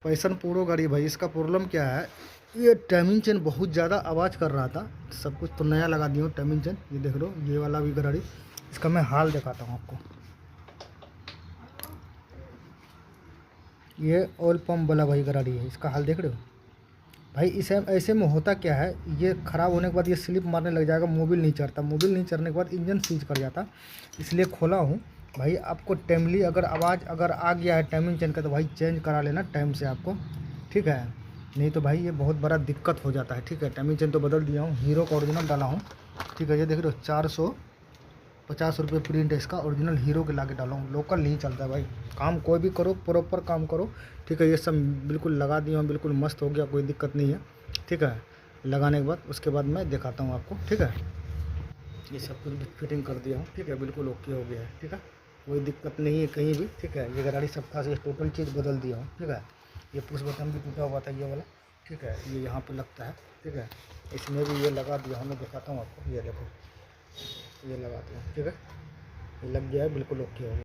Passion pro गाड़ी है भाई। इसका प्रॉब्लम क्या है, ये टाइमिंग चेन बहुत ज़्यादा आवाज़ कर रहा था। सब कुछ तो नया लगा दिया हूँ टाइमिंग चेन। ये देख लो, ये वाला भी गाड़ी। इसका मैं हाल दिखाता हूँ आपको। ये ऑयल पंप वाला भाई गाड़ी है, इसका हाल देख रहे हो भाई। इसे ऐसे में होता क्या है, ये ख़राब होने के बाद ये स्लिप मारने लग जाएगा, मोबिल नहीं चढ़ता। मोबिल नहीं चढ़ने के बाद इंजन सीज कर जाता, इसलिए खोला हूँ भाई। आपको टाइमली अगर आवाज़ अगर आ गया है टाइमिंग चेन का, तो भाई चेंज करा लेना टाइम से आपको, ठीक है। नहीं तो भाई ये बहुत बड़ा दिक्कत हो जाता है, ठीक है। टाइमिंग चेन तो बदल दिया हूँ, हीरो का ओरिजिनल डाला हूँ, ठीक है। ये देख रहे हो 450 रुपये प्रिंट है इसका, ओरिजिनल हीरो के ला के डाला हूँ। लोकल नहीं चलता भाई। काम कोई भी करो, प्रॉपर काम करो, ठीक है। ये सब बिल्कुल लगा दिया हूँ, बिल्कुल मस्त हो गया, कोई दिक्कत नहीं है, ठीक है। लगाने के बाद उसके बाद मैं दिखाता हूँ आपको, ठीक है। ये सब कुछ फिटिंग कर दिया हूँ, ठीक है। बिल्कुल ओके हो गया है, ठीक है। कोई दिक्कत नहीं है कहीं भी, ठीक है। ये गाड़ी सब खास टोटल चीज़ बदल दिया हूँ, ठीक है। ये पुश बटन भी टूटा हुआ था ये वाला, ठीक है। ये यहाँ पे लगता है, ठीक है। इसमें भी ये लगा दिया हूँ, मैं दिखाता हूँ आपको। ये देखो, ये लगा दिया, ठीक है। ये लग गया है, बिल्कुल ओके हो गया।